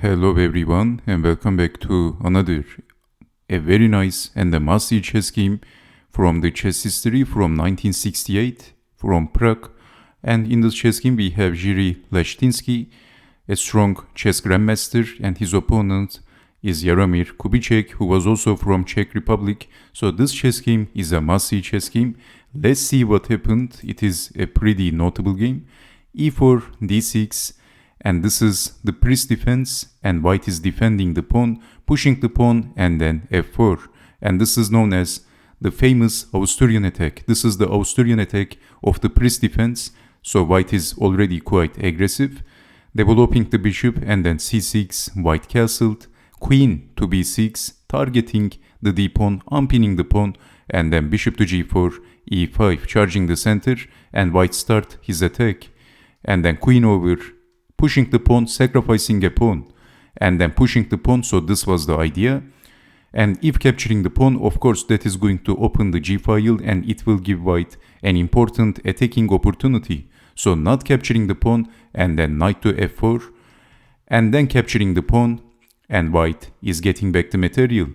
Hello everyone and welcome back to a very nice and a must-see chess game from the chess history from 1968 from Prague. And in this chess game we have Jiri Lechtynsky, a strong chess grandmaster, and his opponent is Jaromir Kubicek, who was also from Czech Republic. So this chess game is a must-see chess game. Let's see what happened. It is a pretty notable game. e4, d6, and this is the Pirc defense, and white is defending the pawn, pushing the pawn, and then f4. And this is known as the famous Austrian attack. This is the Austrian attack of the Pirc defense. So white is already quite aggressive, developing the bishop, and then c6, white castled, queen to b6, targeting the d pawn, unpinning the pawn, and then bishop to g4, e5, charging the center, and white start his attack. And then queen over, pushing the pawn, sacrificing a pawn, and then pushing the pawn. So this was the idea. And if capturing the pawn, of course, that is going to open the g file, and it will give white an important attacking opportunity. So not capturing the pawn, and then knight to f4, and then capturing the pawn, and white is getting back the material.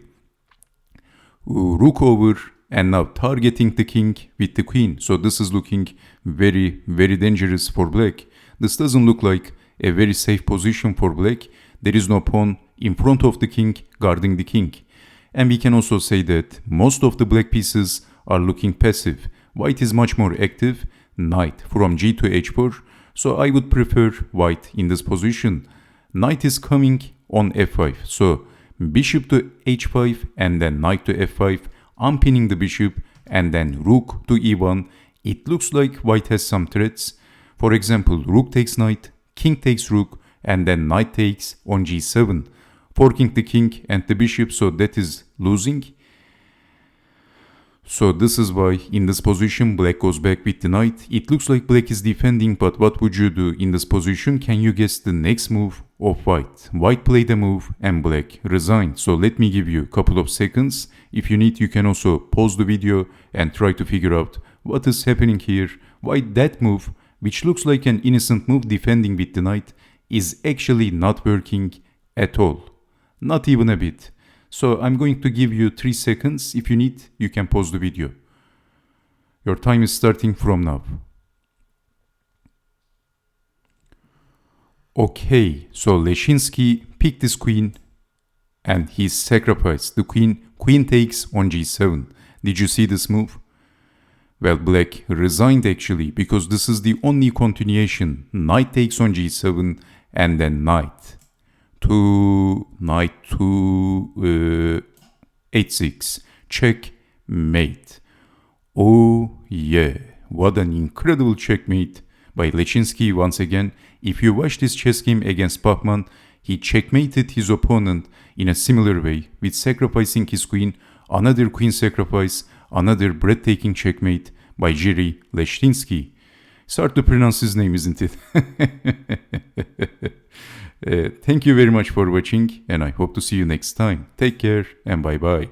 Rook over, and now targeting the king with the queen. So this is looking very, very dangerous for black. This doesn't look like a very safe position for black. There is no pawn in front of the king guarding the king. And we can also say that most of the black pieces are looking passive. White is much more active. Knight from g to h4. So I would prefer white in this position. Knight is coming on f5. So bishop to h5 and then knight to f5, unpinning the bishop, and then rook to e1. It looks like white has some threats. For example, rook takes knight, king takes rook, and then knight takes on g7, forking the king and the bishop, so that is losing. So this is why in this position black goes back with the knight. It looks like black is defending, but what would you do in this position? Can you guess the next move of white? White played a move and black resigned. So let me give you a couple of seconds. If you need, you can also pause the video and try to figure out what is happening here. Why that move, which looks like an innocent move defending with the knight, is actually not working at all. Not even a bit. So I'm going to give you 3 seconds. If you need, you can pause the video. Your time is starting from now. Okay, so Lechtynsky picked this queen and he sacrificed the queen. Queen takes on g7. Did you see this move? Well, black resigned actually, because this is the only continuation. Knight takes on g7 and then knight to h6. Checkmate. Oh yeah, what an incredible checkmate by Lechtynsky once again. If you watch this chess game against Bachmann, he checkmated his opponent in a similar way with sacrificing his queen, another queen sacrifice, another breathtaking checkmate by Jiri Lechtynsky. It's hard to pronounce his name, isn't it? Thank you very much for watching, and I hope to see you next time. Take care and bye bye.